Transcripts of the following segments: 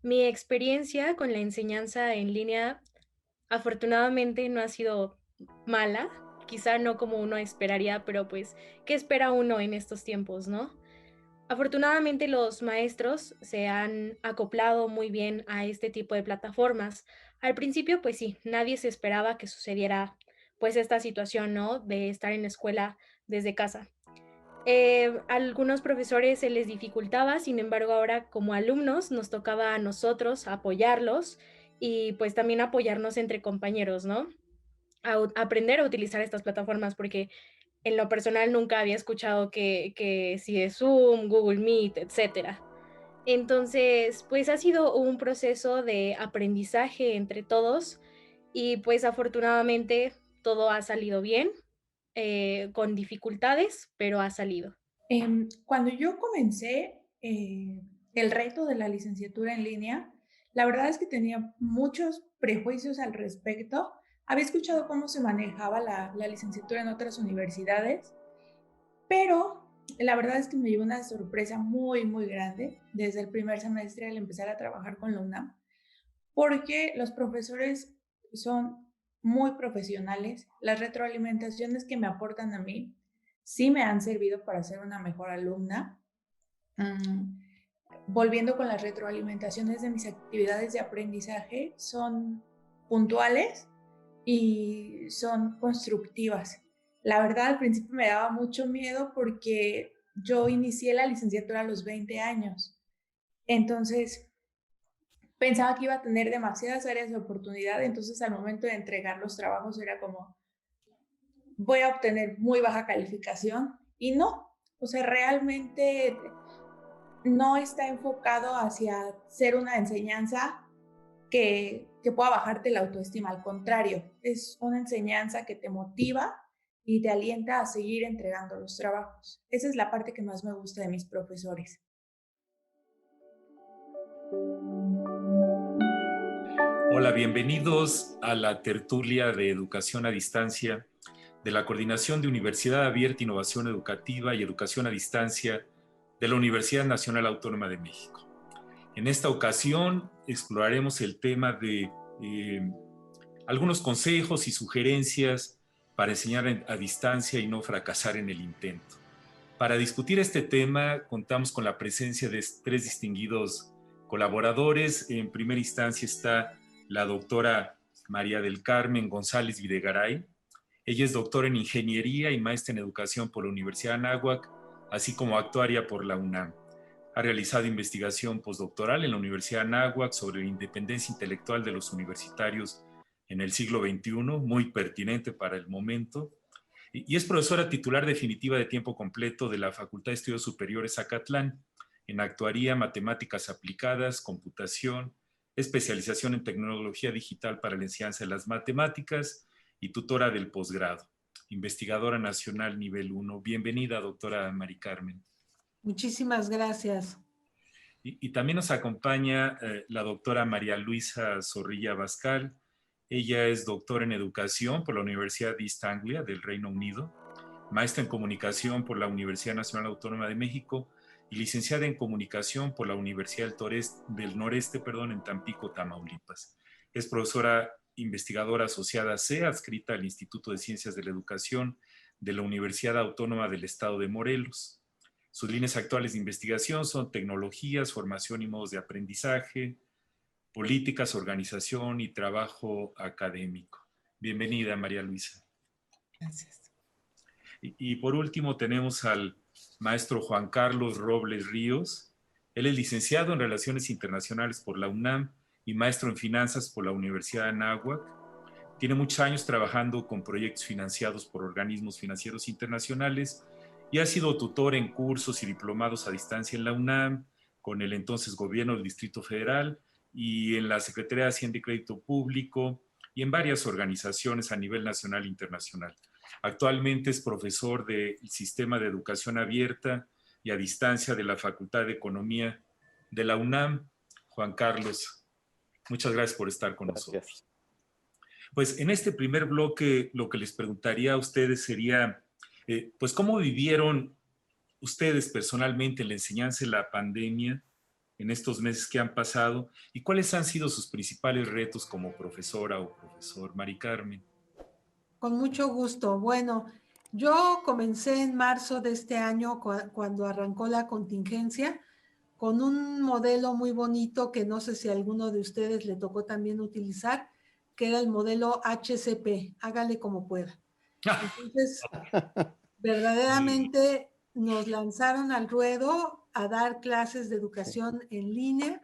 Mi experiencia con la enseñanza en línea, afortunadamente, no ha sido mala, quizá no como uno esperaría, pero, pues, ¿qué espera uno en estos tiempos, no? Afortunadamente, los maestros se han acoplado muy bien a este tipo de plataformas. Al principio, pues sí, nadie se esperaba que sucediera, pues, esta situación, ¿no?, de estar en la escuela desde casa. Algunos profesores se les dificultaba, sin embargo, ahora como alumnos nos tocaba a nosotros apoyarlos y, pues, también apoyarnos entre compañeros, ¿no? Aprender a utilizar estas plataformas, porque en lo personal nunca había escuchado que si de Zoom, Google Meet, etcétera. Entonces, pues, ha sido un proceso de aprendizaje entre todos y, pues, afortunadamente todo ha salido bien, con dificultades, pero ha salido. Cuando yo comencé el reto de la licenciatura en línea, la verdad es que tenía muchos prejuicios al respecto. Había escuchado cómo se manejaba la licenciatura en otras universidades, pero la verdad es que me llevó una sorpresa muy, muy grande desde el primer semestre al empezar a trabajar con la UNAM, porque los profesores son muy profesionales. Las retroalimentaciones que me aportan a mí sí me han servido para ser una mejor alumna. Mm, Volviendo con las retroalimentaciones de mis actividades de aprendizaje, son puntuales y son constructivas. La verdad, al principio me daba mucho miedo porque yo inicié la licenciatura a los 20 años. Entonces, pensaba que iba a tener demasiadas áreas de oportunidad, entonces al momento de entregar los trabajos era como, voy a obtener muy baja calificación y no, o sea, realmente no está enfocado hacia ser una enseñanza que pueda bajarte la autoestima, al contrario, es una enseñanza que te motiva y te alienta a seguir entregando los trabajos. Esa es la parte que más me gusta de mis profesores. Hola, bienvenidos a la tertulia de educación a distancia de la Coordinación de Universidad Abierta, Innovación Educativa y Educación a Distancia de la Universidad Nacional Autónoma de México. En esta ocasión exploraremos el tema de algunos consejos y sugerencias para enseñar a distancia y no fracasar en el intento. Para discutir este tema contamos con la presencia de tres distinguidos colaboradores. En primera instancia está la doctora María del Carmen González Videgaray. Ella es doctora en Ingeniería y maestra en Educación por la Universidad de Anáhuac, así como actuaria por la UNAM. Ha realizado investigación postdoctoral en la Universidad de Anáhuac sobre la independencia intelectual de los universitarios en el siglo XXI, muy pertinente para el momento, y es profesora titular definitiva de tiempo completo de la Facultad de Estudios Superiores Zacatlán, en actuaría, matemáticas aplicadas, computación, especialización en tecnología digital para la enseñanza de las matemáticas y tutora del posgrado, investigadora nacional nivel 1. Bienvenida, doctora Mari Carmen. Muchísimas gracias. Y también nos acompaña la doctora María Luisa Zorrilla Bascal. Ella es doctora en educación por la Universidad de East Anglia del Reino Unido, maestra en comunicación por la Universidad Nacional Autónoma de México y licenciada en comunicación por la Universidad del Noreste, en Tampico, Tamaulipas. Es profesora investigadora asociada C, adscrita al Instituto de Ciencias de la Educación de la Universidad Autónoma del Estado de Morelos. Sus líneas actuales de investigación son tecnologías, formación y modos de aprendizaje, políticas, organización y trabajo académico. Bienvenida, María Luisa. Gracias. Y por último tenemos al maestro Juan Carlos Robles Ríos. Él es licenciado en Relaciones Internacionales por la UNAM y maestro en Finanzas por la Universidad de Anáhuac. Tiene muchos años trabajando con proyectos financiados por organismos financieros internacionales y ha sido tutor en cursos y diplomados a distancia en la UNAM, con el entonces gobierno del Distrito Federal y en la Secretaría de Hacienda y Crédito Público y en varias organizaciones a nivel nacional e internacional. Actualmente es profesor del Sistema de Educación Abierta y a Distancia de la Facultad de Economía de la UNAM, Juan Carlos. Muchas gracias por estar con nosotros. Pues en este primer bloque lo que les preguntaría a ustedes sería, pues ¿cómo vivieron ustedes personalmente la enseñanza de la pandemia en estos meses que han pasado y cuáles han sido sus principales retos como profesora o profesor? Mari Carmen. Con mucho gusto. Bueno, yo comencé en marzo de este año cuando arrancó la contingencia con un modelo muy bonito que no sé si a alguno de ustedes le tocó también utilizar, que era el modelo HCP, hágale como pueda. Entonces, verdaderamente nos lanzaron al ruedo a dar clases de educación en línea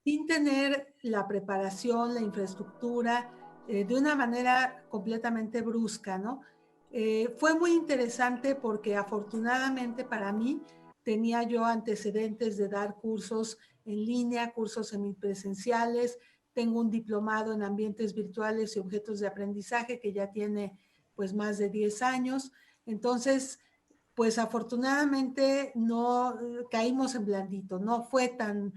sin tener la preparación, la infraestructura, de una manera completamente brusca, ¿no? Fue muy interesante porque afortunadamente para mí tenía yo antecedentes de dar cursos en línea, cursos semipresenciales, tengo un diplomado en ambientes virtuales y objetos de aprendizaje que ya tiene pues más de 10 años. Entonces, pues afortunadamente no caímos en blandito, no fue tan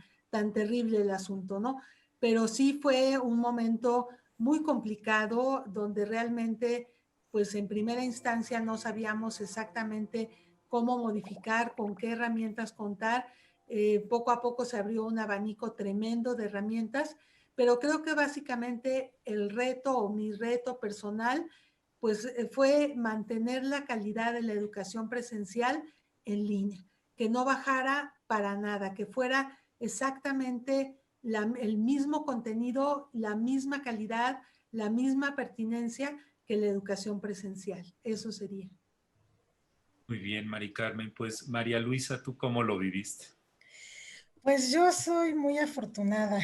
terrible el asunto, ¿no? Pero sí fue un momento muy complicado donde realmente, pues en primera instancia no sabíamos exactamente cómo modificar, con qué herramientas contar. Poco a poco se abrió un abanico tremendo de herramientas, pero creo que básicamente el reto o mi reto personal pues fue mantener la calidad de la educación presencial en línea, que no bajara para nada, que fuera exactamente el mismo contenido, la misma calidad, la misma pertinencia que la educación presencial. Eso sería. Muy bien, Mari Carmen. Pues María Luisa, ¿tú cómo lo viviste? Pues yo soy muy afortunada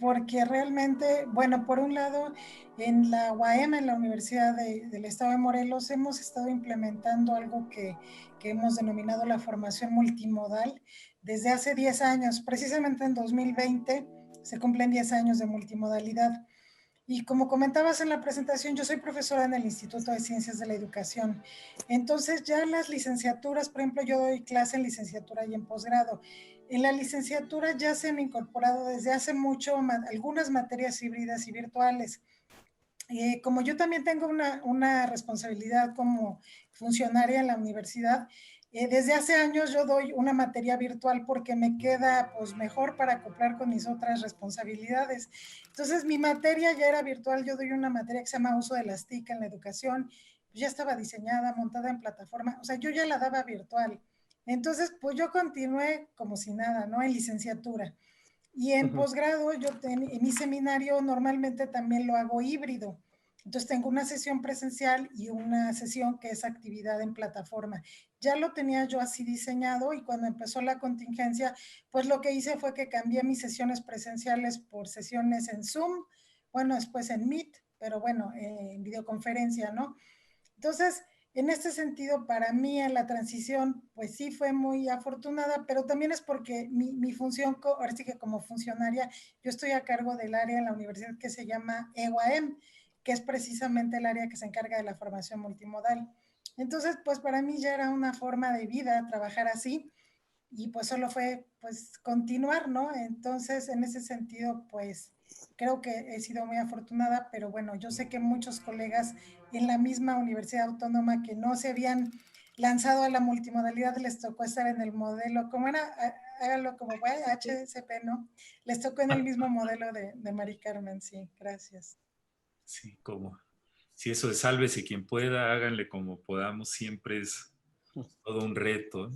porque realmente, bueno, por un lado, en la UAM, en la Universidad del Estado de Morelos, hemos estado implementando algo que hemos denominado la formación multimodal desde hace 10 años. Precisamente en 2020 se cumplen 10 años de multimodalidad. Y como comentabas en la presentación, yo soy profesora en el Instituto de Ciencias de la Educación. Entonces ya las licenciaturas, por ejemplo, yo doy clase en licenciatura y en posgrado. En la licenciatura ya se han incorporado desde hace mucho algunas materias híbridas y virtuales. Como yo también tengo una responsabilidad como funcionaria en la universidad, desde hace años yo doy una materia virtual porque me queda pues mejor para acoplar con mis otras responsabilidades. Entonces mi materia ya era virtual, yo doy una materia que se llama uso de las TIC en la educación, ya estaba diseñada, montada en plataforma, o sea, yo ya la daba virtual. Entonces, pues yo continué como si nada, ¿no? En licenciatura. Y en posgrado, en mi seminario normalmente también lo hago híbrido. Entonces tengo una sesión presencial y una sesión que es actividad en plataforma. Ya lo tenía yo así diseñado y cuando empezó la contingencia, pues lo que hice fue que cambié mis sesiones presenciales por sesiones en Zoom, bueno, después en Meet, pero bueno, en videoconferencia, ¿no? Entonces, en este sentido, para mí en la transición, pues sí fue muy afortunada, pero también es porque mi función, ahora sí que como funcionaria, yo estoy a cargo del área en la universidad que se llama EUAM, que es precisamente el área que se encarga de la formación multimodal. Entonces, pues para mí ya era una forma de vida trabajar así y pues solo fue pues continuar, ¿no? Entonces, en ese sentido, pues creo que he sido muy afortunada, pero bueno, yo sé que muchos colegas en la misma Universidad Autónoma que no se habían lanzado a la multimodalidad les tocó estar en el modelo, ¿cómo era? Hágalo como puede, HCP, ¿no? Les tocó en el mismo modelo de Mari Carmen, sí, gracias. Sí, como si eso de sálvese quien pueda, háganle como podamos, siempre es todo un reto.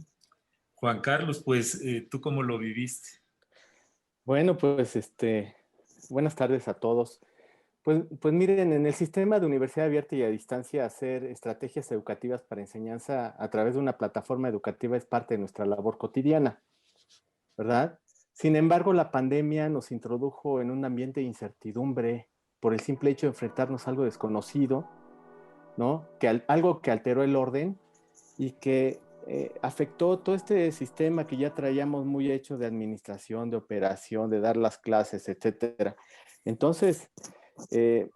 Juan Carlos, pues, ¿tú cómo lo viviste? Bueno, pues buenas tardes a todos. Pues miren, en el sistema de universidad abierta y a distancia, hacer estrategias educativas para enseñanza a través de una plataforma educativa es parte de nuestra labor cotidiana, ¿verdad? Sin embargo, la pandemia nos introdujo en un ambiente de incertidumbre por el simple hecho de enfrentarnos a algo desconocido, ¿no? Algo que alteró el orden y que afectó todo este sistema que ya traíamos muy hecho de administración, de operación, de dar las clases, etcétera. Entonces, eh,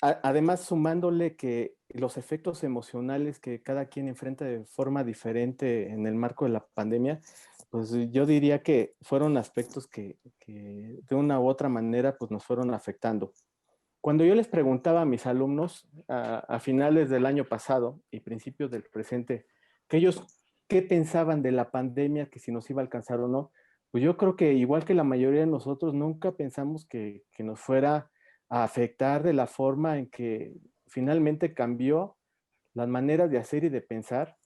además sumándole que los efectos emocionales que cada quien enfrenta de forma diferente en el marco de la pandemia, pues yo diría que fueron aspectos que de una u otra manera pues nos fueron afectando. Cuando yo les preguntaba a mis alumnos a finales del año pasado y principios del presente, que ellos qué pensaban de la pandemia, que si nos iba a alcanzar o no, pues yo creo que igual que la mayoría de nosotros, nunca pensamos que nos fuera a afectar de la forma en que finalmente cambió las maneras de hacer y de pensar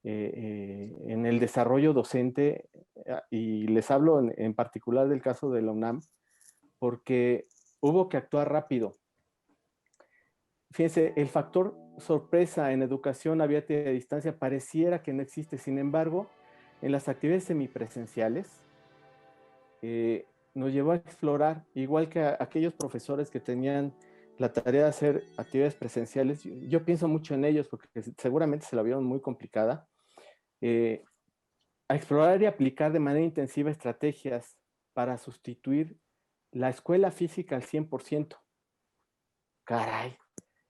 en el desarrollo docente, y les hablo en particular del caso de la UNAM, porque hubo que actuar rápido. Fíjense, el factor sorpresa en educación abierta y a distancia pareciera que no existe. Sin embargo, en las actividades semipresenciales nos llevó a explorar, igual que a aquellos profesores que tenían la tarea de hacer actividades presenciales. Yo pienso mucho en ellos porque seguramente se la vieron muy complicada. A explorar y aplicar de manera intensiva estrategias para sustituir la escuela física al 100%. Caray.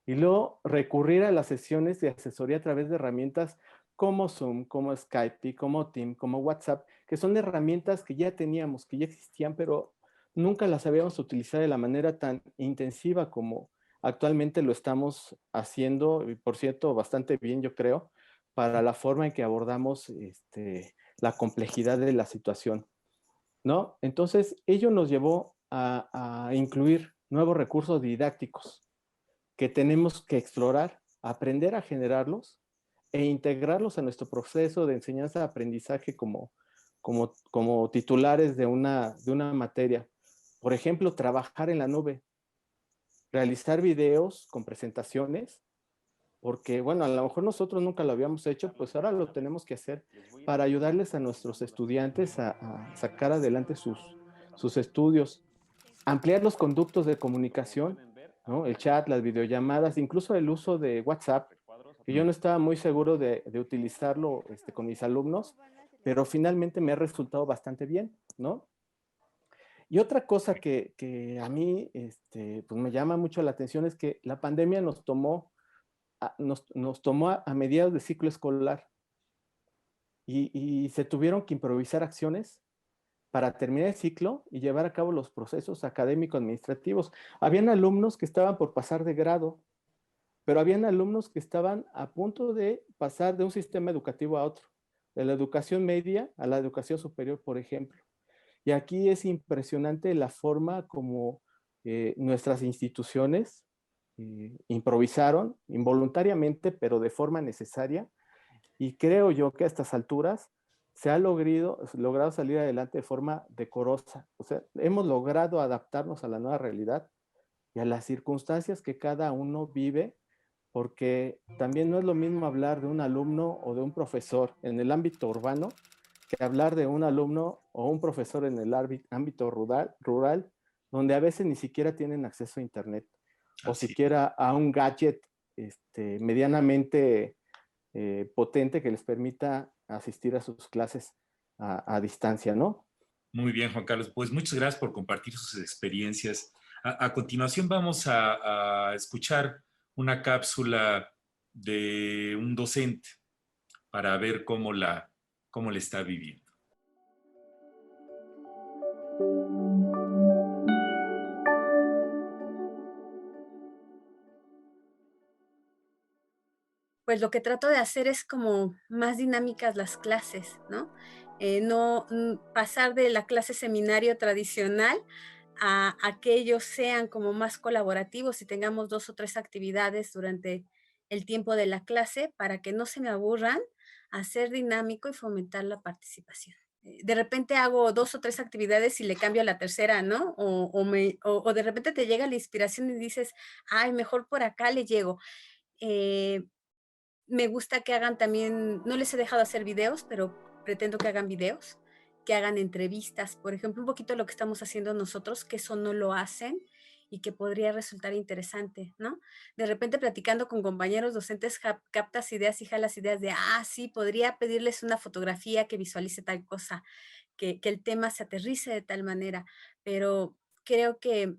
Y luego recurrir a las sesiones de asesoría a través de herramientas como Zoom, como Skype, como Team, como WhatsApp, que son herramientas que ya teníamos, que ya existían, pero nunca las habíamos utilizado de la manera tan intensiva como actualmente lo estamos haciendo, y por cierto, bastante bien, yo creo, para la forma en que abordamos la complejidad de la situación, ¿no? Entonces, ello nos llevó a incluir nuevos recursos didácticos que tenemos que explorar, aprender a generarlos e integrarlos a nuestro proceso de enseñanza-aprendizaje como titulares de una materia. Por ejemplo, trabajar en la nube, realizar videos con presentaciones, porque, bueno, a lo mejor nosotros nunca lo habíamos hecho, pues ahora lo tenemos que hacer para ayudarles a nuestros estudiantes a sacar adelante sus estudios, ampliar los conductos de comunicación, ¿no? El chat, las videollamadas, incluso el uso de WhatsApp, que yo no estaba muy seguro de utilizarlo con mis alumnos, pero finalmente me ha resultado bastante bien, ¿no? Y otra cosa que a mí pues me llama mucho la atención es que la pandemia nos tomó a mediados de ciclo escolar y se tuvieron que improvisar acciones para terminar el ciclo y llevar a cabo los procesos académico-administrativos. Habían alumnos que estaban por pasar de grado, pero habían alumnos que estaban a punto de pasar de un sistema educativo a otro, de la educación media a la educación superior, por ejemplo. Y aquí es impresionante la forma como nuestras instituciones improvisaron involuntariamente, pero de forma necesaria, y creo yo que a estas alturas se ha logrado salir adelante de forma decorosa. O sea, hemos logrado adaptarnos a la nueva realidad y a las circunstancias que cada uno vive, porque también no es lo mismo hablar de un alumno o de un profesor en el ámbito urbano que hablar de un alumno o un profesor en el ámbito rural, donde a veces ni siquiera tienen acceso a internet o siquiera a un gadget medianamente potente que les permita asistir a sus clases a distancia, ¿no? Muy bien, Juan Carlos. Pues muchas gracias por compartir sus experiencias. A continuación vamos a escuchar una cápsula de un docente para ver cómo la está viviendo. Pues lo que trato de hacer es como más dinámicas las clases, ¿no? No pasar de la clase seminario tradicional a que ellos sean como más colaborativos y tengamos 2 o 3 actividades durante el tiempo de la clase para que no se me aburran, hacer dinámico y fomentar la participación. De repente hago 2 o 3 actividades y le cambio a la tercera, ¿no? O de repente te llega la inspiración y dices, ay, mejor por acá le llego. Me gusta que hagan también, no les he dejado hacer videos, pero pretendo que hagan videos, que hagan entrevistas, por ejemplo, un poquito lo que estamos haciendo nosotros, que eso no lo hacen y que podría resultar interesante, ¿no? De repente platicando con compañeros docentes captas ideas y jalas ideas de, sí, podría pedirles una fotografía que visualice tal cosa, que el tema se aterrice de tal manera, pero creo que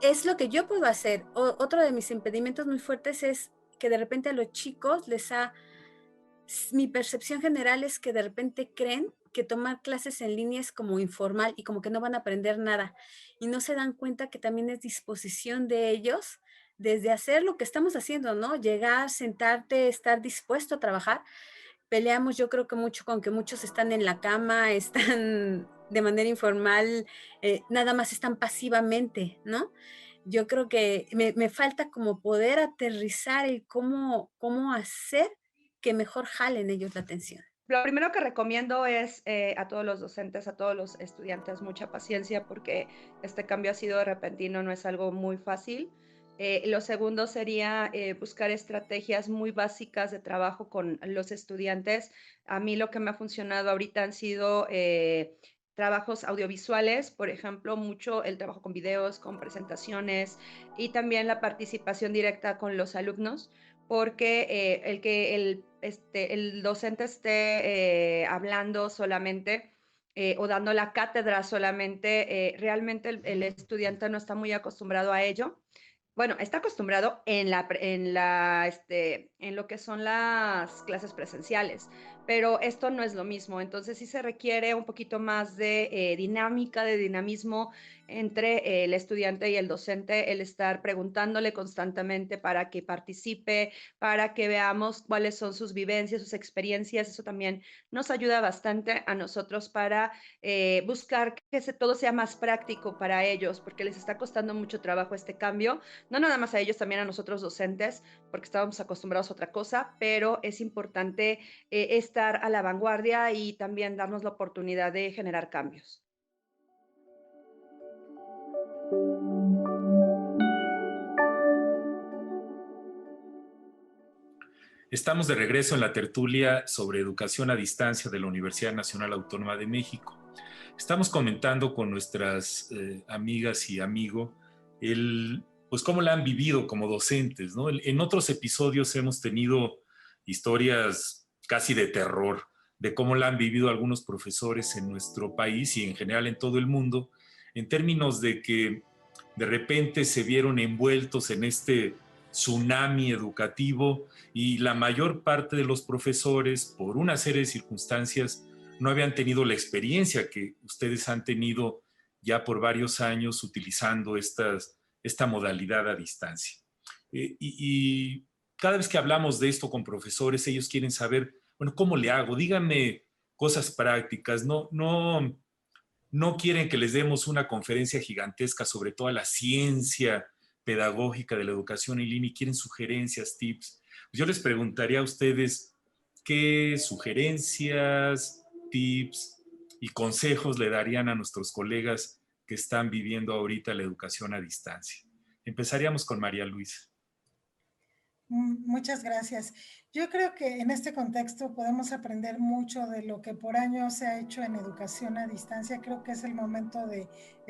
es lo que yo puedo hacer. Otro de mis impedimentos muy fuertes es que de repente a los chicos mi percepción general es que de repente creen que tomar clases en línea es como informal y como que no van a aprender nada y no se dan cuenta que también es disposición de ellos desde hacer lo que estamos haciendo, ¿no? Llegar, sentarte, estar dispuesto a trabajar. Peleamos yo creo que mucho con que muchos están en la cama, están de manera informal, nada más están pasivamente, ¿no? Yo creo que me falta como poder aterrizar el cómo hacer que mejor jalen ellos la atención. Lo primero que recomiendo es a todos los docentes, a todos los estudiantes, mucha paciencia porque este cambio ha sido repentino, no es algo muy fácil. Lo segundo sería buscar estrategias muy básicas de trabajo con los estudiantes. A mí lo que me ha funcionado ahorita han sido trabajos audiovisuales, por ejemplo, mucho el trabajo con videos, con presentaciones y también la participación directa con los alumnos, porque el docente esté hablando solamente o dando la cátedra solamente, realmente el estudiante no está muy acostumbrado a ello. Bueno, está acostumbrado en lo que son las clases presenciales, pero esto no es lo mismo. Entonces sí se requiere un poquito más de dinámica, de dinamismo entre el estudiante y el docente, el estar preguntándole constantemente para que participe, para que veamos cuáles son sus vivencias, sus experiencias. Eso también nos ayuda bastante a nosotros para buscar que todo sea más práctico para ellos, porque les está costando mucho trabajo este cambio. No nada más a ellos, también a nosotros docentes, porque estábamos acostumbrados a otra cosa, pero es importante estar a la vanguardia y también darnos la oportunidad de generar cambios. Estamos de regreso en la tertulia sobre educación a distancia de la Universidad Nacional Autónoma de México. Estamos comentando con nuestras amigas y amigo pues cómo la han vivido como docentes, ¿no? En otros episodios hemos tenido historias casi de terror de cómo la han vivido algunos profesores en nuestro país y en general en todo el mundo, en términos de que de repente se vieron envueltos en este tsunami educativo y la mayor parte de los profesores, por una serie de circunstancias, no habían tenido la experiencia que ustedes han tenido ya por varios años utilizando esta modalidad a distancia. Y cada vez que hablamos de esto con profesores, ellos quieren saber, bueno, ¿cómo le hago? Díganme cosas prácticas, no quieren que les demos una conferencia gigantesca sobre toda la ciencia pedagógica de la educación en línea y quieren sugerencias, tips. Yo les preguntaría a ustedes qué sugerencias, tips y consejos le darían a nuestros colegas que están viviendo ahorita la educación a distancia. Empezaríamos con María Luisa. Muchas gracias. Yo creo que en este contexto podemos aprender mucho de lo que por años se ha hecho en educación a distancia. Creo que es el momento de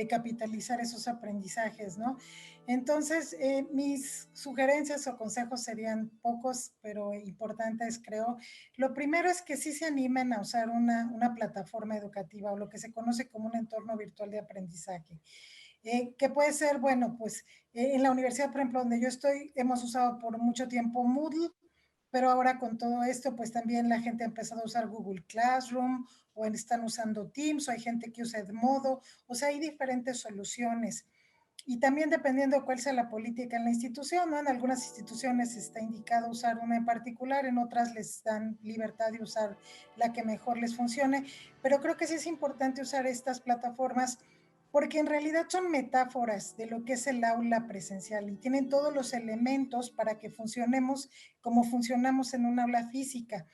capitalizar esos aprendizajes, ¿no? Entonces, mis sugerencias o consejos serían pocos, pero importantes, creo. Lo primero es que sí se animen a usar una plataforma educativa o lo que se conoce como un entorno virtual de aprendizaje. Que puede ser, bueno, pues en la universidad, por ejemplo, donde yo estoy, hemos usado por mucho tiempo Moodle, pero ahora con todo esto, pues también la gente ha empezado a usar Google Classroom o están usando Teams o hay gente que usa Edmodo, o sea, hay diferentes soluciones. Y también dependiendo de cuál sea la política en la institución, ¿no? En algunas instituciones está indicado usar una en particular, en otras les dan libertad de usar la que mejor les funcione, pero creo que sí es importante usar estas plataformas porque en realidad son metáforas de lo que es el aula presencial y tienen todos los elementos para que funcionemos como funcionamos en un aula física.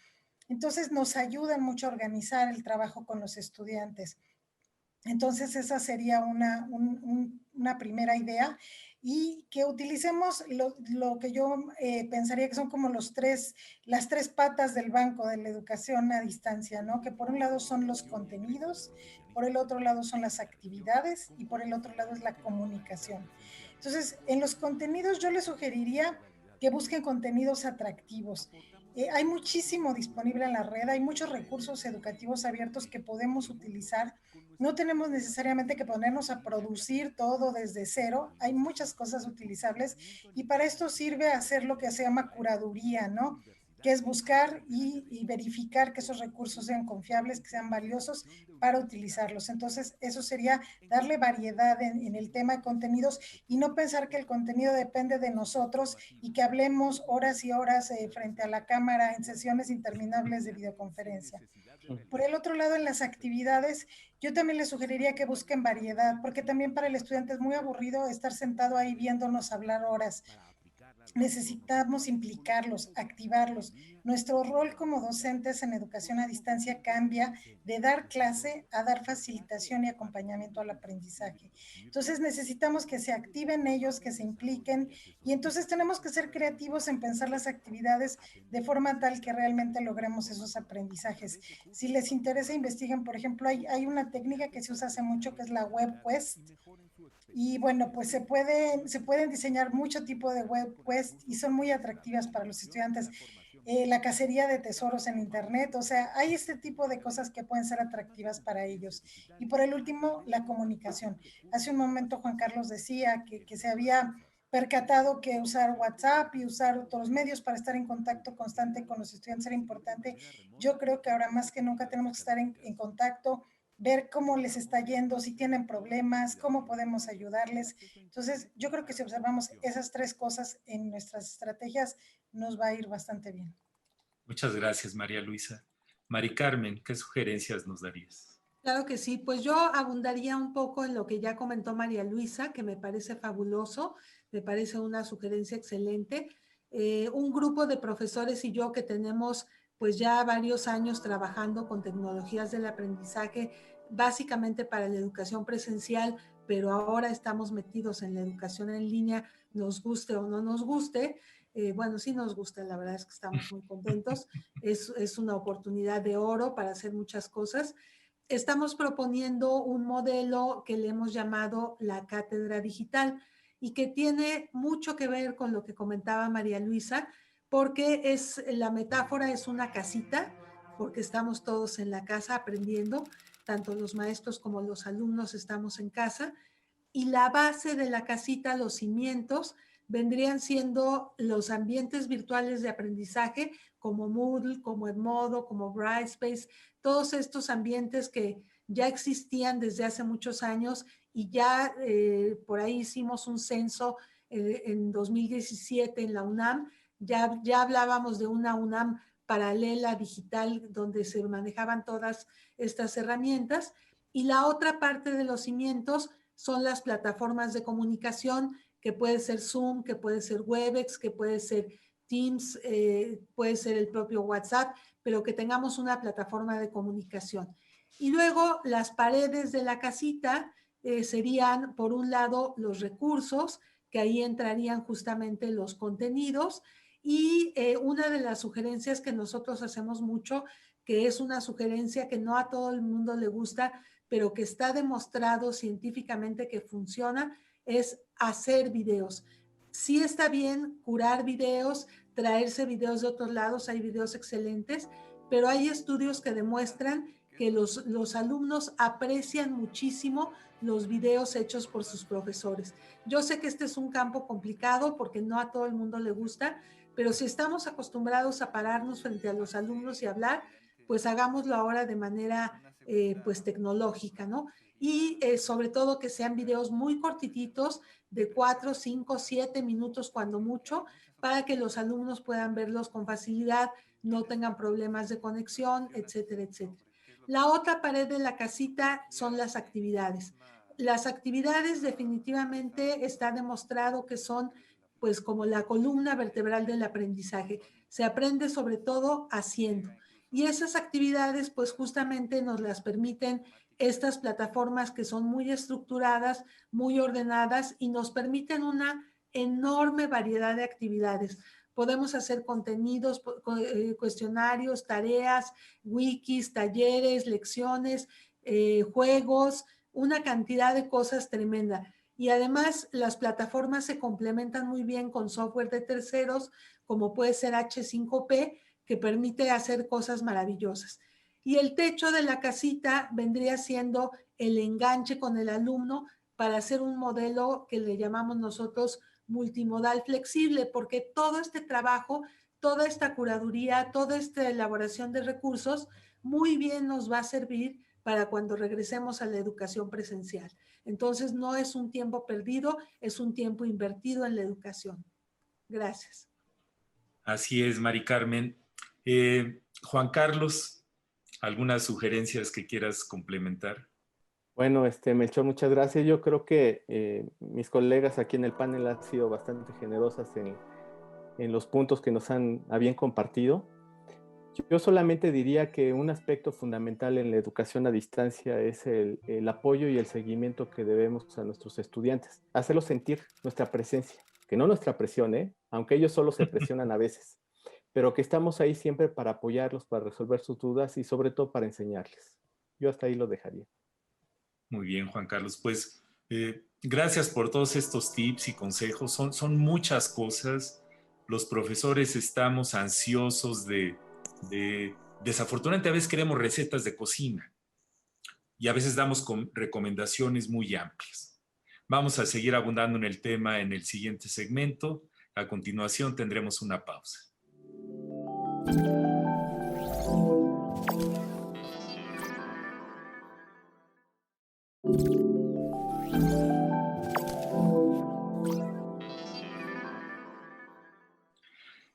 Entonces nos ayudan mucho a organizar el trabajo con los estudiantes. Entonces esa sería una primera idea y que utilicemos lo que yo pensaría que son como las tres patas del banco de la educación a distancia, ¿no? Que por un lado son los contenidos, por el otro lado son las actividades y por el otro lado es la comunicación. Entonces, en los contenidos yo les sugeriría que busquen contenidos atractivos. Hay muchísimo disponible en la red, hay muchos recursos educativos abiertos que podemos utilizar. No tenemos necesariamente que ponernos a producir todo desde cero, hay muchas cosas utilizables y para esto sirve hacer lo que se llama curaduría, ¿no? que es buscar y verificar que esos recursos sean confiables, que sean valiosos para utilizarlos. Entonces, eso sería darle variedad en el tema de contenidos y no pensar que el contenido depende de nosotros y que hablemos horas y horas frente a la cámara en sesiones interminables de videoconferencia. Por el otro lado, en las actividades, yo también les sugeriría que busquen variedad, porque también para el estudiante es muy aburrido estar sentado ahí viéndonos hablar horas. Necesitamos implicarlos, activarlos. Nuestro rol como docentes en educación a distancia cambia de dar clase a dar facilitación y acompañamiento al aprendizaje. Entonces necesitamos que se activen ellos, que se impliquen y entonces tenemos que ser creativos en pensar las actividades de forma tal que realmente logremos esos aprendizajes. Si les interesa, investiguen, por ejemplo, hay una técnica que se usa hace mucho que es la web quest. Y bueno, pues se pueden diseñar mucho tipo de web quest y son muy atractivas para los estudiantes. La cacería de tesoros en internet, o sea, hay este tipo de cosas que pueden ser atractivas para ellos. Y por el último, la comunicación. Hace un momento Juan Carlos decía que se había percatado que usar WhatsApp y usar otros medios para estar en contacto constante con los estudiantes era importante. Yo creo que ahora más que nunca tenemos que estar en contacto, ver cómo les está yendo, si tienen problemas, cómo podemos ayudarles. Entonces, yo creo que si observamos esas tres cosas en nuestras estrategias, nos va a ir bastante bien. Muchas gracias, María Luisa. Mari Carmen, ¿qué sugerencias nos darías? Claro que sí, pues yo abundaría un poco en lo que ya comentó María Luisa, que me parece fabuloso, me parece una sugerencia excelente. Un grupo de profesores y yo que tenemos pues ya varios años trabajando con tecnologías del aprendizaje, básicamente para la educación presencial, pero ahora estamos metidos en la educación en línea, nos guste o no nos guste. Bueno, sí nos gusta, la verdad es que estamos muy contentos. Es una oportunidad de oro para hacer muchas cosas. Estamos proponiendo un modelo que le hemos llamado la cátedra digital y que tiene mucho que ver con lo que comentaba María Luisa, porque la metáfora es una casita, porque estamos todos en la casa aprendiendo, tanto los maestros como los alumnos estamos en casa, y la base de la casita, los cimientos, vendrían siendo los ambientes virtuales de aprendizaje como Moodle, como Edmodo, como Brightspace, todos estos ambientes que ya existían desde hace muchos años y ya por ahí hicimos un censo en 2017 en la UNAM, ya hablábamos de una UNAM paralela digital donde se manejaban todas estas herramientas y la otra parte de los cimientos son las plataformas de comunicación, que puede ser Zoom, que puede ser Webex, que puede ser Teams, puede ser el propio WhatsApp, pero que tengamos una plataforma de comunicación. Y luego las paredes de la casita serían, por un lado, los recursos, que ahí entrarían justamente los contenidos, y una de las sugerencias que nosotros hacemos mucho, que es una sugerencia que no a todo el mundo le gusta, pero que está demostrado científicamente que funciona, es hacer videos. Sí está bien curar videos, traerse videos de otros lados, hay videos excelentes, pero hay estudios que demuestran que los alumnos aprecian muchísimo los videos hechos por sus profesores. Yo sé que este es un campo complicado porque no a todo el mundo le gusta, pero si estamos acostumbrados a pararnos frente a los alumnos y hablar, pues hagámoslo ahora de manera pues tecnológica, ¿no? Y sobre todo que sean videos muy cortititos, de 4, 5, 7 minutos cuando mucho, para que los alumnos puedan verlos con facilidad, no tengan problemas de conexión, etcétera, etcétera. La otra pared de la casita son las actividades. Las actividades definitivamente está demostrado que son pues como la columna vertebral del aprendizaje. Se aprende sobre todo haciendo. Y esas actividades pues justamente nos las permiten estas plataformas que son muy estructuradas, muy ordenadas y nos permiten una enorme variedad de actividades. Podemos hacer contenidos, cuestionarios, tareas, wikis, talleres, lecciones, juegos, una cantidad de cosas tremenda. Y además las plataformas se complementan muy bien con software de terceros, como puede ser H5P, que permite hacer cosas maravillosas. Y el techo de la casita vendría siendo el enganche con el alumno para hacer un modelo que le llamamos nosotros multimodal flexible, porque todo este trabajo toda esta curaduría, toda esta elaboración de recursos, muy bien nos va a servir para cuando regresemos a la educación presencial. Entonces, no es un tiempo perdido, es un tiempo invertido en la educación. Gracias. Así es, Mari Carmen. Juan Carlos, ¿algunas sugerencias que quieras complementar? Bueno, Melchor, muchas gracias. Yo creo que mis colegas aquí en el panel han sido bastante generosas en los puntos que nos han a bien compartido. Yo solamente diría que un aspecto fundamental en la educación a distancia es el apoyo y el seguimiento que debemos a nuestros estudiantes, hacerlos sentir nuestra presencia, que no nuestra presión, aunque ellos solo se presionan a veces, pero que estamos ahí siempre para apoyarlos, para resolver sus dudas y sobre todo para enseñarles. Yo hasta ahí lo dejaría. Muy bien, Juan Carlos. Pues gracias por todos estos tips y consejos. Son muchas cosas. Los profesores estamos ansiosos desafortunadamente a veces queremos recetas de cocina y a veces damos recomendaciones muy amplias. Vamos a seguir abundando en el tema en el siguiente segmento. A continuación tendremos una pausa.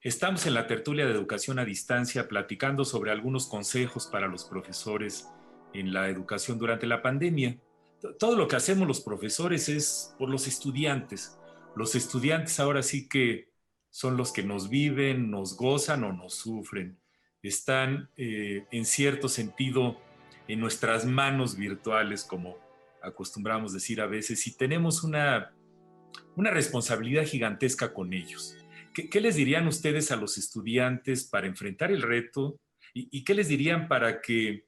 Estamos en la tertulia de educación a distancia platicando sobre algunos consejos para los profesores en la educación durante la pandemia. Todo lo que hacemos los profesores es por los estudiantes. Los estudiantes ahora sí que son los que nos viven, nos gozan o nos sufren. Están en cierto sentido en nuestras manos virtuales, como acostumbramos decir a veces, y tenemos una responsabilidad gigantesca con ellos. ¿Qué les dirían ustedes a los estudiantes para enfrentar el reto? ¿Y qué les dirían para que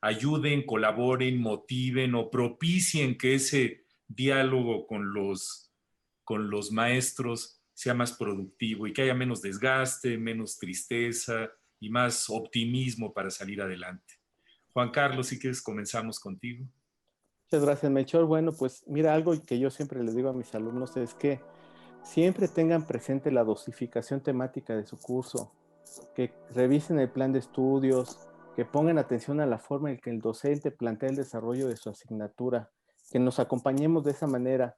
ayuden, colaboren, motiven o propicien que ese diálogo con los maestros sea más productivo y que haya menos desgaste, menos tristeza y más optimismo para salir adelante? Juan Carlos, si quieres, comenzamos contigo. Muchas gracias, Melchor. Bueno, pues mira, algo que yo siempre les digo a mis alumnos es que siempre tengan presente la dosificación temática de su curso, que revisen el plan de estudios, que pongan atención a la forma en que el docente plantea el desarrollo de su asignatura, que nos acompañemos de esa manera.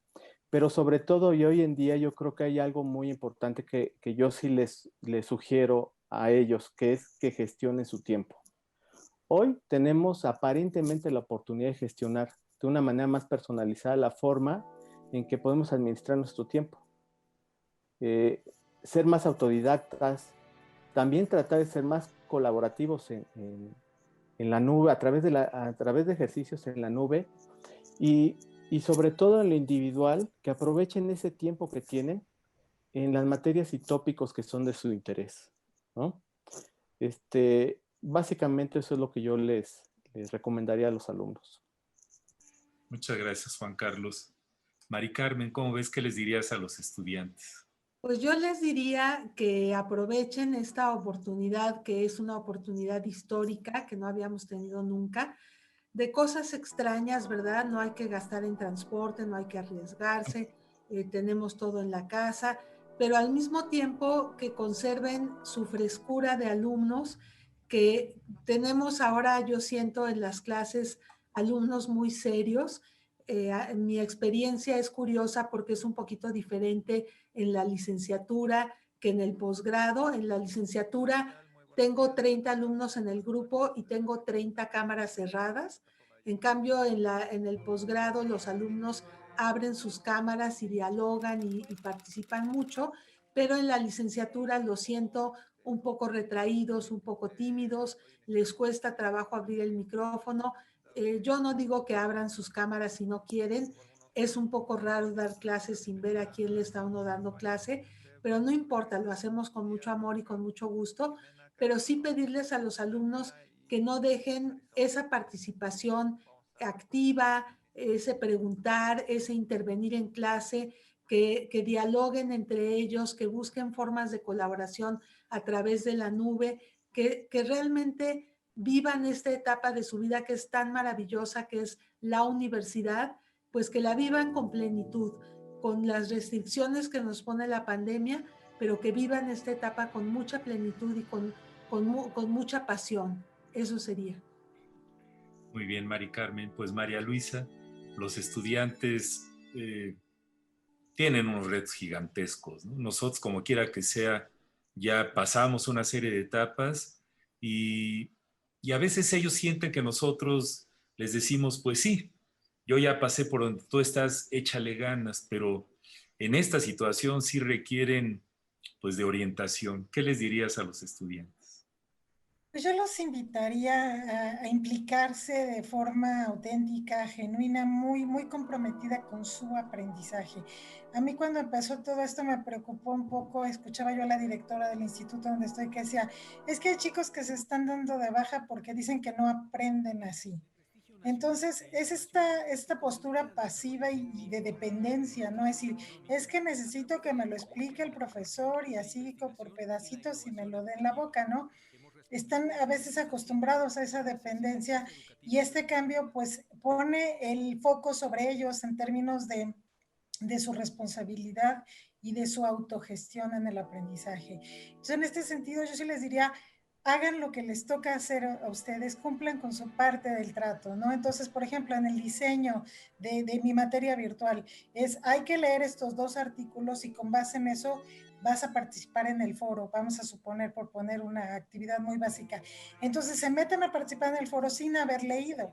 Pero sobre todo, y hoy en día yo creo que hay algo muy importante que yo sí les sugiero a ellos, que es que gestionen su tiempo. Hoy tenemos aparentemente la oportunidad de gestionar de una manera más personalizada la forma en que podemos administrar nuestro tiempo. Ser más autodidactas, también tratar de ser más colaborativos en la nube, a través de ejercicios en la nube y sobre todo en lo individual, que aprovechen ese tiempo que tienen en las materias y tópicos que son de su interés, ¿no? Básicamente eso es lo que yo les recomendaría a los alumnos. Muchas gracias, Juan Carlos. Mari Carmen, ¿cómo ves que les dirías a los estudiantes? Pues yo les diría que aprovechen esta oportunidad, que es una oportunidad histórica que no habíamos tenido nunca, de cosas extrañas, ¿verdad? No hay que gastar en transporte, no hay que arriesgarse, tenemos todo en la casa, pero al mismo tiempo que conserven su frescura de alumnos, que tenemos ahora, yo siento en las clases, alumnos muy serios. Mi experiencia es curiosa porque es un poquito diferente en la licenciatura que en el posgrado. En la licenciatura tengo 30 alumnos en el grupo y tengo 30 cámaras cerradas. En cambio, en el posgrado los alumnos abren sus cámaras y dialogan y participan mucho, pero en la licenciatura lo siento un poco retraídos, un poco tímidos, les cuesta trabajo abrir el micrófono. Yo no digo que abran sus cámaras si no quieren, es un poco raro dar clases sin ver a quién le está uno dando clase, pero no importa, lo hacemos con mucho amor y con mucho gusto, pero sí pedirles a los alumnos que no dejen esa participación activa, ese preguntar, ese intervenir en clase, que dialoguen entre ellos, que busquen formas de colaboración a través de la nube, que realmente vivan esta etapa de su vida que es tan maravillosa, que es la universidad, pues que la vivan con plenitud, con las restricciones que nos pone la pandemia, pero que vivan esta etapa con mucha plenitud y con mucha pasión. Eso sería. Muy bien, Mari Carmen. Pues María Luisa, los estudiantes tienen unos retos gigantescos, ¿no? Nosotros, como quiera que sea, ya pasamos una serie de etapas y a veces ellos sienten que nosotros les decimos, pues sí, yo ya pasé por donde tú estás, échale ganas, pero en esta situación sí requieren pues de orientación. ¿Qué les dirías a los estudiantes? Pues yo los invitaría a implicarse de forma auténtica, genuina, muy comprometida con su aprendizaje. A mí cuando empezó todo esto me preocupó un poco, escuchaba yo a la directora del instituto donde estoy que decía, es que hay chicos que se están dando de baja porque dicen que no aprenden así. Entonces, es esta postura pasiva y de dependencia, ¿no? Es decir, es que necesito que me lo explique el profesor y así por pedacitos y me lo dé en la boca, ¿no? Están a veces acostumbrados a esa dependencia y este cambio pues pone el foco sobre ellos en términos de su responsabilidad y de su autogestión en el aprendizaje. Entonces, en este sentido, yo sí les diría, hagan lo que les toca hacer a ustedes, cumplan con su parte del trato, ¿no? Entonces, por ejemplo, en el diseño de mi materia virtual, hay que leer estos 2 artículos y con base en eso vas a participar en el foro, vamos a suponer, por poner una actividad muy básica. Entonces, se meten a participar en el foro sin haber leído,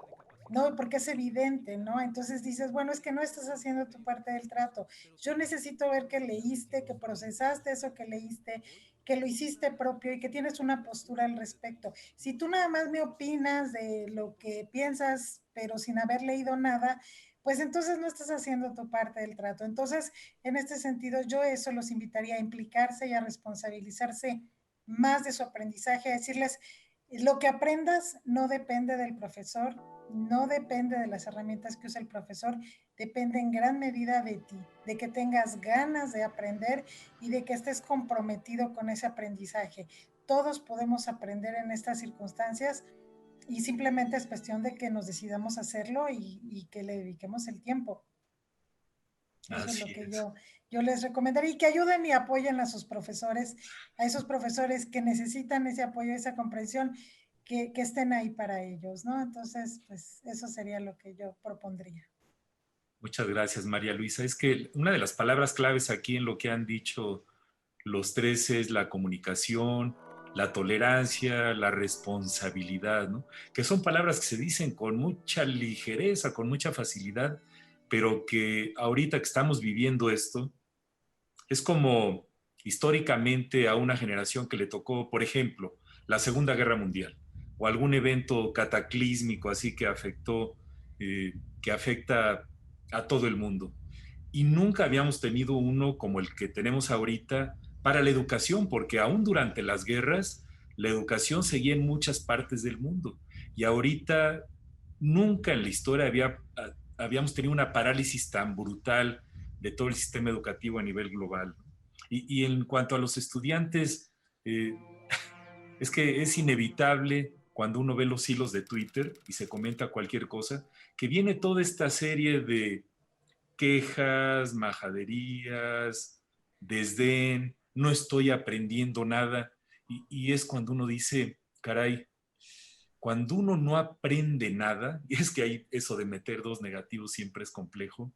¿no? Porque es evidente, ¿no? Entonces dices, bueno, es que no estás haciendo tu parte del trato. Yo necesito ver que leíste, que procesaste eso que leíste, que lo hiciste propio y que tienes una postura al respecto. Si tú nada más me opinas de lo que piensas, pero sin haber leído nada, pues entonces no estás haciendo tu parte del trato. Entonces, en este sentido, yo eso los invitaría a implicarse y a responsabilizarse más de su aprendizaje, a decirles, lo que aprendas no depende del profesor, no depende de las herramientas que usa el profesor, depende en gran medida de ti, de que tengas ganas de aprender y de que estés comprometido con ese aprendizaje. Todos podemos aprender en estas circunstancias y simplemente es cuestión de que nos decidamos hacerlo y que le dediquemos el tiempo. Eso es lo Así que es. yo les recomendaría y que ayuden y apoyen a sus profesores, a esos profesores que necesitan ese apoyo, esa comprensión, que estén ahí para ellos, ¿no? Entonces, pues eso sería lo que yo propondría. Muchas gracias, María Luisa. Es que una de las palabras claves aquí en lo que han dicho los tres es la comunicación, la tolerancia, la responsabilidad, ¿no? Que son palabras que se dicen con mucha ligereza, con mucha facilidad, pero que ahorita que estamos viviendo esto, es como históricamente a una generación que le tocó, por ejemplo, la Segunda Guerra Mundial o algún evento cataclísmico así que afecta a todo el mundo. Y nunca habíamos tenido uno como el que tenemos ahorita para la educación, porque aún durante las guerras, la educación seguía en muchas partes del mundo. Y ahorita nunca en la historia habíamos tenido una parálisis tan brutal de todo el sistema educativo a nivel global. Y en cuanto a los estudiantes, eh, es que es inevitable cuando uno ve los hilos de Twitter y se comenta cualquier cosa, que viene toda esta serie de quejas, majaderías, desdén, no estoy aprendiendo nada. Y es cuando uno dice, caray, cuando uno no aprende nada, y es que hay eso de meter 2 negativos siempre es complejo,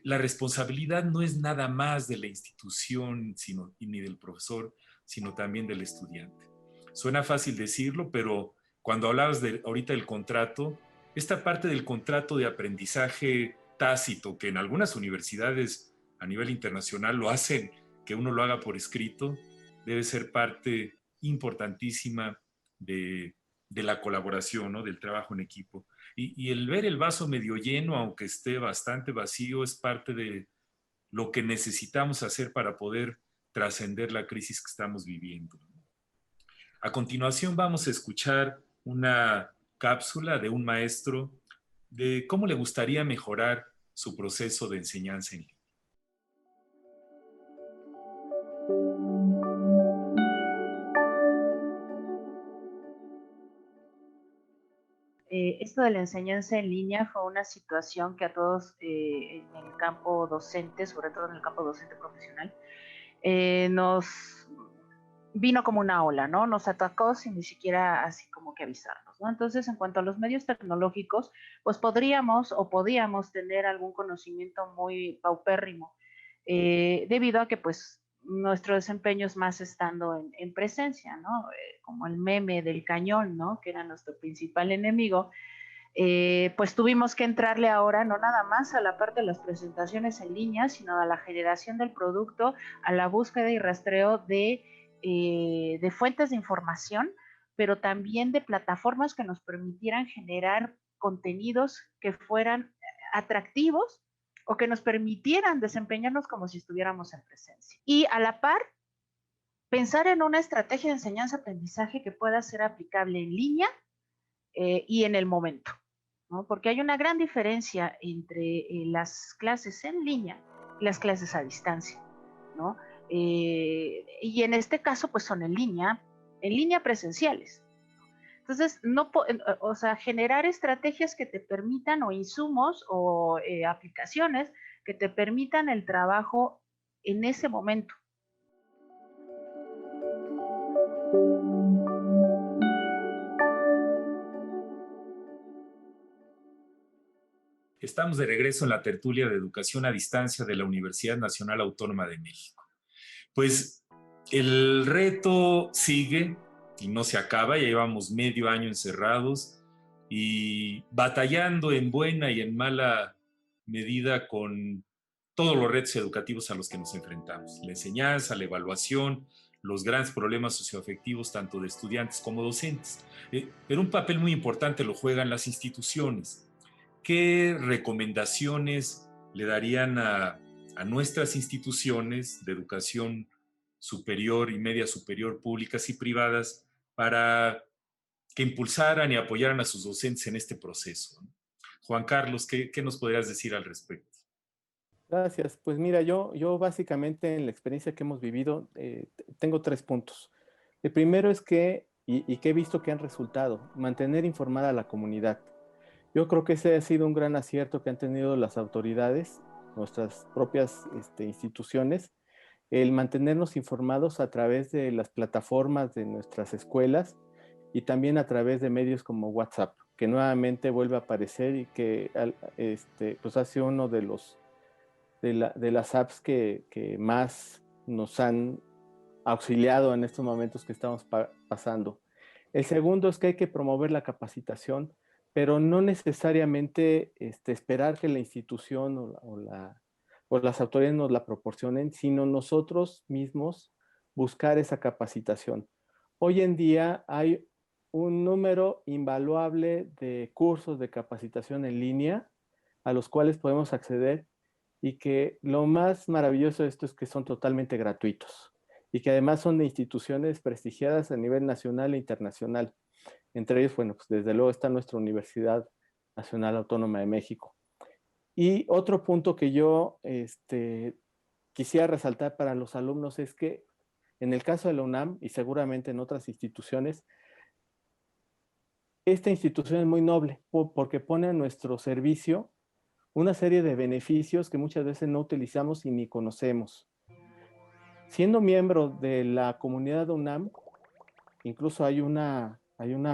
la responsabilidad no es nada más de la institución ni del profesor, sino también del estudiante. Suena fácil decirlo, pero cuando hablabas ahorita del contrato, esta parte del contrato de aprendizaje tácito, que en algunas universidades a nivel internacional lo hacen, que uno lo haga por escrito, debe ser parte importantísima de la colaboración, ¿no? Del trabajo en equipo. Y el ver el vaso medio lleno, aunque esté bastante vacío, es parte de lo que necesitamos hacer para poder trascender la crisis que estamos viviendo. A continuación vamos a escuchar una cápsula de un maestro de cómo le gustaría mejorar su proceso de enseñanza en línea. Esto de la enseñanza en línea fue una situación que a todos en el campo docente, sobre todo en el campo docente profesional, nos vino como una ola, ¿no? Nos atacó sin ni siquiera así como que avisarnos, ¿no? Entonces, en cuanto a los medios tecnológicos, pues podíamos tener algún conocimiento muy paupérrimo, debido a que pues nuestro desempeño es más estando en presencia, ¿no? Como el meme del cañón, ¿no? Que era nuestro principal enemigo. Pues tuvimos que entrarle ahora no nada más a la parte de las presentaciones en línea, sino a la generación del producto, a la búsqueda y rastreo de fuentes de información, pero también de plataformas que nos permitieran generar contenidos que fueran atractivos o que nos permitieran desempeñarnos como si estuviéramos en presencia. Y a la par, pensar en una estrategia de enseñanza-aprendizaje que pueda ser aplicable en línea y en el momento, ¿no? Porque hay una gran diferencia entre las clases en línea y las clases a distancia, ¿no? Y en este caso, pues son en línea presenciales. Entonces, no, o sea, generar estrategias que te permitan, o insumos, o aplicaciones que te permitan el trabajo en ese momento. Estamos de regreso en la tertulia de educación a distancia de la Universidad Nacional Autónoma de México. Pues el reto sigue y no se acaba, ya llevamos medio año encerrados y batallando en buena y en mala medida con todos los retos educativos a los que nos enfrentamos. La enseñanza, la evaluación, los grandes problemas socioafectivos tanto de estudiantes como docentes. Pero un papel muy importante lo juegan las instituciones. ¿Qué recomendaciones le darían a nuestras instituciones de educación superior y media superior, públicas y privadas, para que impulsaran y apoyaran a sus docentes en este proceso? Juan Carlos, ¿qué nos podrías decir al respecto? Gracias. Pues mira, yo básicamente en la experiencia que hemos vivido tengo 3 puntos. El primero es y que he visto que han resultado, mantener informada a la comunidad. Yo creo que ese ha sido un gran acierto que han tenido las autoridades, nuestras propias instituciones, el mantenernos informados a través de las plataformas de nuestras escuelas y también a través de medios como WhatsApp, que nuevamente vuelve a aparecer y que pues ha sido uno de las apps que más nos han auxiliado en estos momentos que estamos pasando. El segundo es que hay que promover la capacitación, pero no necesariamente esperar que la institución o las autoridades nos la proporcionen, sino nosotros mismos buscar esa capacitación. Hoy en día hay un número invaluable de cursos de capacitación en línea a los cuales podemos acceder y que lo más maravilloso de esto es que son totalmente gratuitos y que además son de instituciones prestigiadas a nivel nacional e internacional. Entre ellos, bueno, pues desde luego está nuestra Universidad Nacional Autónoma de México. Y otro punto que yo quisiera resaltar para los alumnos es que en el caso de la UNAM y seguramente en otras instituciones, esta institución es muy noble porque pone a nuestro servicio una serie de beneficios que muchas veces no utilizamos y ni conocemos. Siendo miembro de la comunidad de UNAM, incluso hay una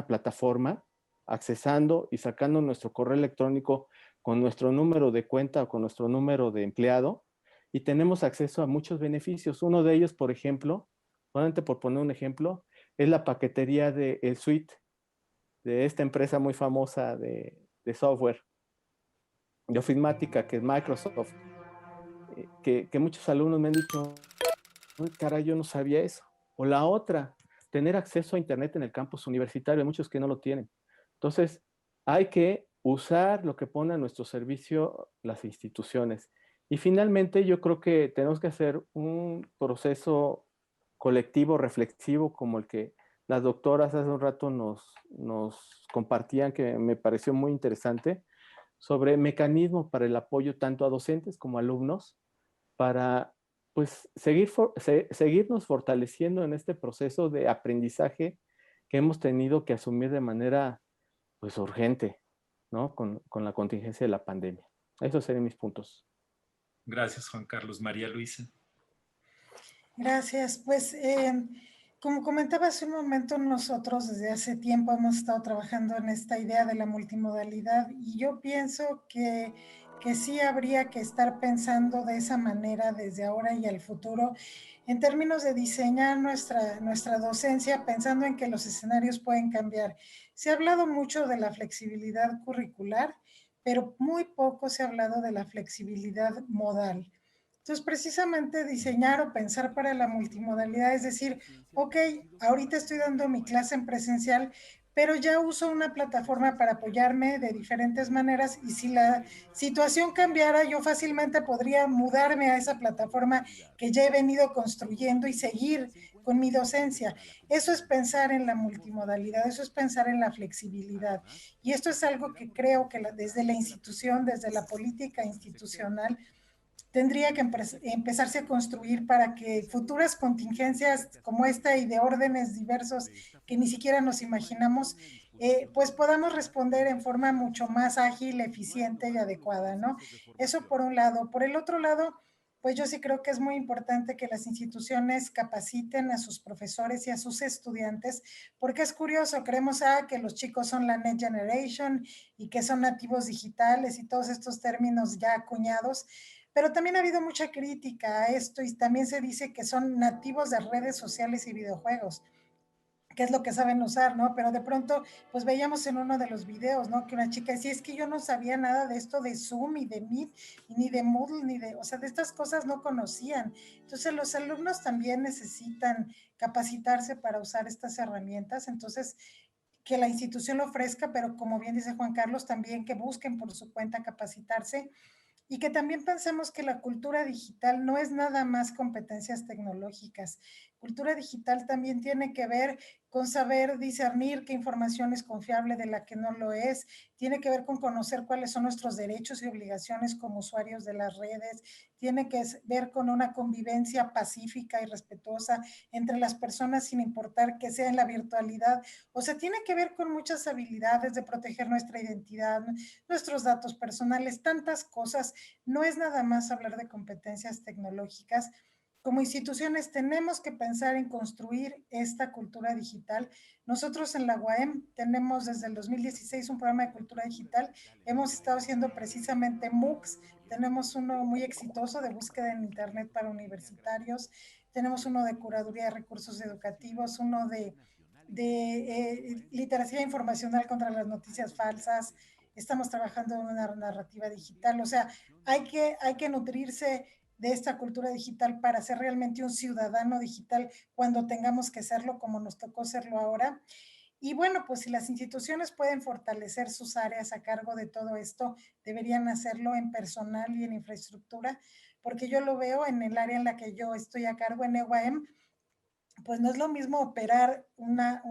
plataforma accesando y sacando nuestro correo electrónico con nuestro número de cuenta o con nuestro número de empleado y tenemos acceso a muchos beneficios. Uno de ellos, por ejemplo, solamente por poner un ejemplo, es la paquetería de El Suite, de esta empresa muy famosa de software, de ofimática, que es Microsoft, que muchos alumnos me han dicho, caray, yo no sabía eso. O la otra, tener acceso a Internet en el campus universitario, hay muchos que no lo tienen. Entonces, hay que usar lo que pone a nuestro servicio las instituciones. Y finalmente, yo creo que tenemos que hacer un proceso colectivo, reflexivo, como el que las doctoras hace un rato nos compartían, que me pareció muy interesante, sobre mecanismos para el apoyo tanto a docentes como a alumnos, para pues seguirnos fortaleciendo en este proceso de aprendizaje que hemos tenido que asumir de manera pues urgente, ¿no? Con la contingencia de la pandemia. Esos serían mis puntos. Gracias, Juan Carlos. María Luisa. Gracias. Pues como comentaba hace un momento, nosotros desde hace tiempo hemos estado trabajando en esta idea de la multimodalidad y yo pienso que sí habría que estar pensando de esa manera desde ahora y al futuro en términos de diseñar nuestra docencia pensando en que los escenarios pueden cambiar. Se ha hablado mucho de la flexibilidad curricular, pero muy poco se ha hablado de la flexibilidad modal. Entonces, precisamente diseñar o pensar para la multimodalidad es decir, ok, ahorita estoy dando mi clase en presencial, pero ya uso una plataforma para apoyarme de diferentes maneras y si la situación cambiara, yo fácilmente podría mudarme a esa plataforma que ya he venido construyendo y seguir con mi docencia. Eso es pensar en la multimodalidad, eso es pensar en la flexibilidad. Y esto es algo que creo que desde la institución, desde la política institucional, tendría que empezarse a construir para que futuras contingencias como esta y de órdenes diversos que ni siquiera nos imaginamos, pues podamos responder en forma mucho más ágil, eficiente y adecuada, ¿no? Eso por un lado. Por el otro lado, pues yo sí creo que es muy importante que las instituciones capaciten a sus profesores y a sus estudiantes, porque es curioso, creemos que los chicos son la Next Generation y que son nativos digitales y todos estos términos ya acuñados, pero también ha habido mucha crítica a esto y también se dice que son nativos de redes sociales y videojuegos, que es lo que saben usar, ¿no? Pero de pronto, pues veíamos en uno de los videos, ¿no? Que una chica decía, es que yo no sabía nada de esto de Zoom y de Meet, y ni de Moodle, ni de, o sea, de estas cosas no conocían. Entonces, los alumnos también necesitan capacitarse para usar estas herramientas. Entonces, que la institución lo ofrezca, pero como bien dice Juan Carlos, también que busquen por su cuenta capacitarse y que también pensemos que la cultura digital no es nada más competencias tecnológicas. Cultura digital también tiene que ver con saber discernir qué información es confiable de la que no lo es, tiene que ver con conocer cuáles son nuestros derechos y obligaciones como usuarios de las redes, tiene que ver con una convivencia pacífica y respetuosa entre las personas sin importar que sea en la virtualidad. O sea, tiene que ver con muchas habilidades de proteger nuestra identidad, nuestros datos personales, tantas cosas. No es nada más hablar de competencias tecnológicas. Como instituciones tenemos que pensar en construir esta cultura digital. Nosotros en la UAM tenemos desde el 2016 un programa de cultura digital. Hemos estado haciendo precisamente MOOCs. Tenemos uno muy exitoso de búsqueda en Internet para universitarios. Tenemos uno de curaduría de recursos educativos, uno de literacia informacional contra las noticias falsas. Estamos trabajando en una narrativa digital. O sea, hay que nutrirse de esta cultura digital para ser realmente un ciudadano digital cuando tengamos que serlo, como nos tocó serlo ahora. Y bueno, pues si las instituciones pueden fortalecer sus áreas a cargo de todo esto, deberían hacerlo en personal y en infraestructura, porque yo lo veo en el área en la que yo estoy a cargo en EUAM, pues no es lo mismo operar una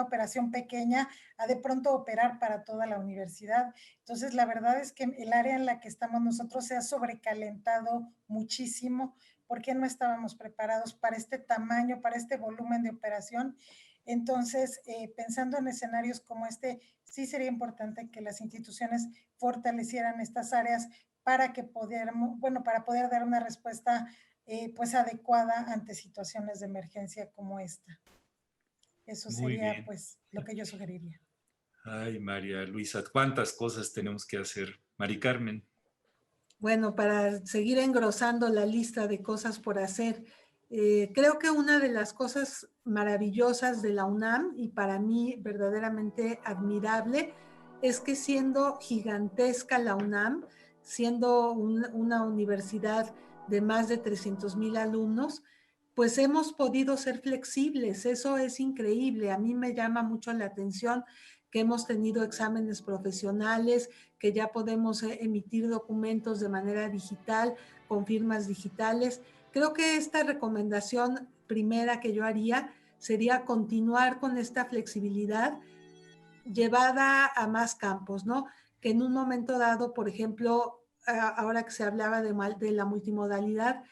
operación pequeña a de pronto operar para toda la universidad. Entonces, la verdad es que el área en la que estamos nosotros se ha sobrecalentado muchísimo porque no estábamos preparados para este tamaño, para este volumen de operación. Entonces, pensando en escenarios como este, sí sería importante que las instituciones fortalecieran estas áreas para que pudiéramos, bueno, para poder dar una respuesta pues adecuada ante situaciones de emergencia como esta. Eso Muy sería bien. pues lo que yo sugeriría. Ay, María Luisa, ¿cuántas cosas tenemos que hacer? Mari Carmen. Bueno, para seguir engrosando la lista de cosas por hacer, creo que una de las cosas maravillosas de la UNAM y para mí verdaderamente admirable es que siendo gigantesca la UNAM, siendo una universidad de más de 300,000 alumnos, pues hemos podido ser flexibles. Eso es increíble. A mí me llama mucho la atención que hemos tenido exámenes profesionales, que ya podemos emitir documentos de manera digital, con firmas digitales. Creo que esta recomendación primera que yo haría sería continuar con esta flexibilidad llevada a más campos, ¿no? Que en un momento dado, por ejemplo, ahora que se hablaba de la multimodalidad,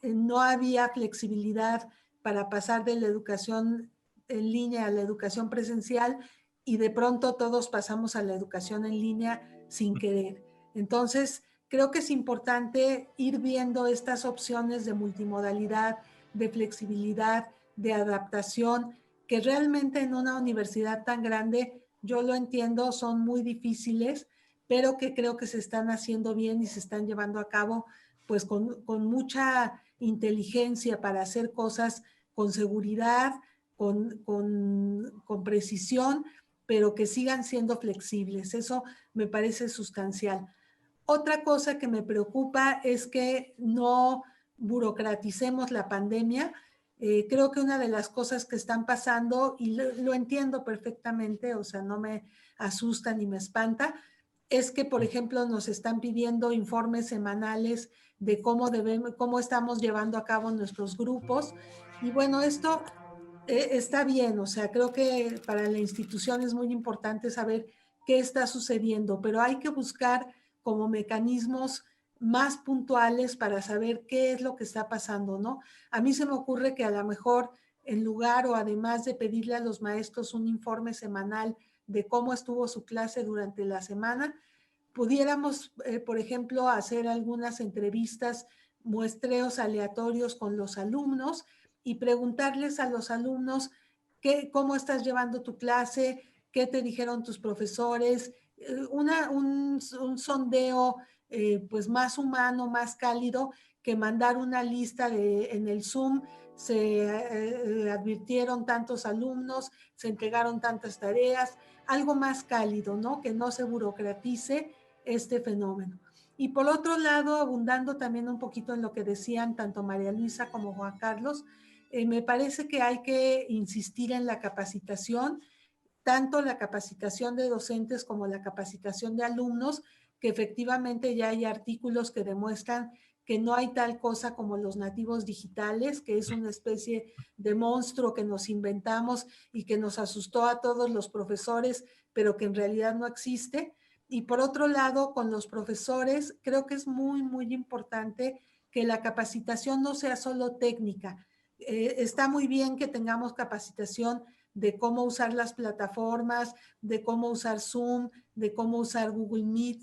no había flexibilidad para pasar de la educación en línea a la educación presencial y de pronto todos pasamos a la educación en línea sin querer. Entonces, creo que es importante ir viendo estas opciones de multimodalidad, de flexibilidad, de adaptación, que realmente en una universidad tan grande, yo lo entiendo, son muy difíciles, pero que creo que se están haciendo bien y se están llevando a cabo pues con mucha inteligencia para hacer cosas con seguridad, con precisión, pero que sigan siendo flexibles. Eso me parece sustancial. Otra cosa que me preocupa es que no burocraticemos la pandemia. Creo que una de las cosas que están pasando, y lo entiendo perfectamente, o sea, no me asusta ni me espanta, es que, por ejemplo, nos están pidiendo informes semanales de cómo estamos llevando a cabo nuestros grupos. Y bueno, esto está bien, o sea, creo que para la institución es muy importante saber qué está sucediendo, pero hay que buscar como mecanismos más puntuales para saber qué es lo que está pasando, ¿no? A mí se me ocurre que a lo mejor en lugar o además de pedirle a los maestros un informe semanal de cómo estuvo su clase durante la semana, pudiéramos, por ejemplo, hacer algunas entrevistas, muestreos aleatorios con los alumnos y preguntarles a los alumnos cómo estás llevando tu clase, qué te dijeron tus profesores, un sondeo pues más humano, más cálido, que mandar una lista en el Zoom. Se advirtieron tantos alumnos, se entregaron tantas tareas, algo más cálido, ¿no? Que no se burocratice este fenómeno. Y por otro lado, abundando también un poquito en lo que decían tanto María Luisa como Juan Carlos, me parece que hay que insistir en la capacitación, tanto la capacitación de docentes como la capacitación de alumnos, que efectivamente ya hay artículos que demuestran que no hay tal cosa como los nativos digitales, que es una especie de monstruo que nos inventamos y que nos asustó a todos los profesores, pero que en realidad no existe. Y por otro lado, con los profesores, creo que es muy, muy importante que la capacitación no sea solo técnica. Está muy bien que tengamos capacitación de cómo usar las plataformas, de cómo usar Zoom, de cómo usar Google Meet.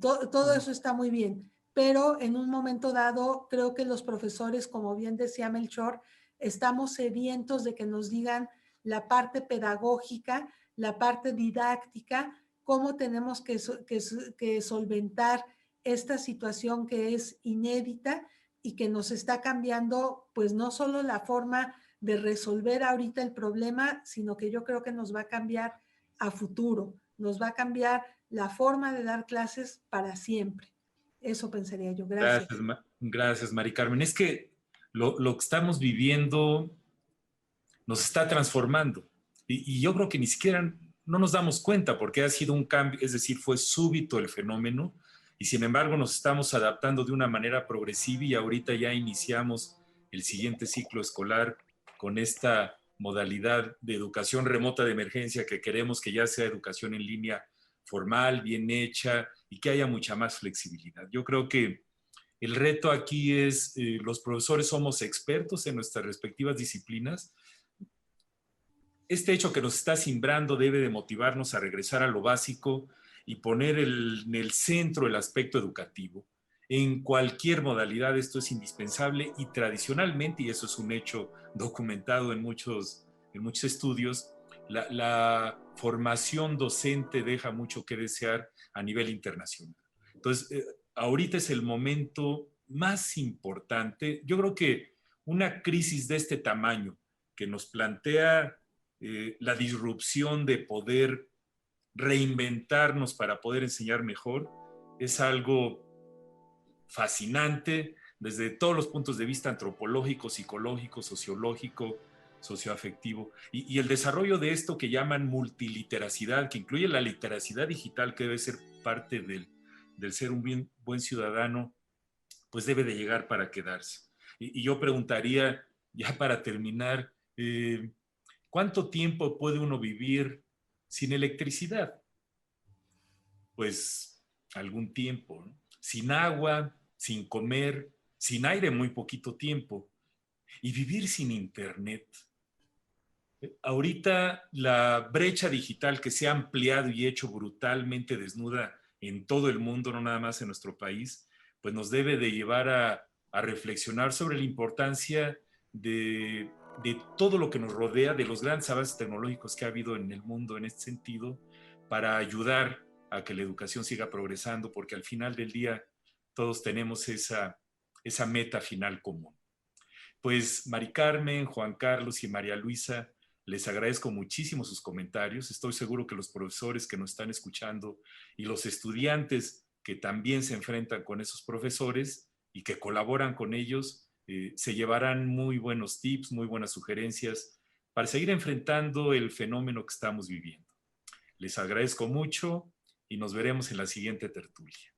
Todo eso está muy bien, pero en un momento dado creo que los profesores, como bien decía Melchor, estamos sedientos de que nos digan la parte pedagógica, la parte didáctica, cómo tenemos que solventar esta situación que es inédita y que nos está cambiando, pues no solo la forma de resolver ahorita el problema, sino que yo creo que nos va a cambiar a futuro, nos va a cambiar la forma de dar clases para siempre. Eso pensaría yo. Gracias. Gracias, Mari Carmen. Es que lo que estamos viviendo nos está transformando y yo creo que ni siquiera no nos damos cuenta porque ha sido un cambio, es decir, fue súbito el fenómeno y sin embargo nos estamos adaptando de una manera progresiva y ahorita ya iniciamos el siguiente ciclo escolar con esta modalidad de educación remota de emergencia que queremos que ya sea educación en línea formal, bien hecha y que haya mucha más flexibilidad. Yo creo que el reto aquí es, los profesores somos expertos en nuestras respectivas disciplinas. Este hecho que nos está simbrando debe de motivarnos a regresar a lo básico y poner en el centro el aspecto educativo. En cualquier modalidad esto es indispensable y tradicionalmente, y eso es un hecho documentado en muchos estudios, la formación docente deja mucho que desear a nivel internacional. Entonces, ahorita es el momento más importante. Yo creo que una crisis de este tamaño que nos plantea la disrupción de poder reinventarnos para poder enseñar mejor es algo fascinante desde todos los puntos de vista antropológico, psicológico, sociológico, socioafectivo y el desarrollo de esto que llaman multiliteracidad, que incluye la literacidad digital que debe ser parte del ser un buen ciudadano, pues debe de llegar para quedarse. Y yo preguntaría, ya para terminar, ¿cuánto tiempo puede uno vivir sin electricidad? Pues algún tiempo, ¿no? Sin agua, sin comer, sin aire muy poquito tiempo. Y vivir sin internet. Ahorita la brecha digital que se ha ampliado y hecho brutalmente desnuda en todo el mundo, no nada más en nuestro país, pues nos debe de llevar a reflexionar sobre la importancia de todo lo que nos rodea, de los grandes avances tecnológicos que ha habido en el mundo en este sentido, para ayudar a que la educación siga progresando, porque al final del día todos tenemos esa meta final común. Pues Mari Carmen, Juan Carlos y María Luisa, les agradezco muchísimo sus comentarios. Estoy seguro que los profesores que nos están escuchando y los estudiantes que también se enfrentan con esos profesores y que colaboran con ellos, se llevarán muy buenos tips, muy buenas sugerencias para seguir enfrentando el fenómeno que estamos viviendo. Les agradezco mucho y nos veremos en la siguiente tertulia.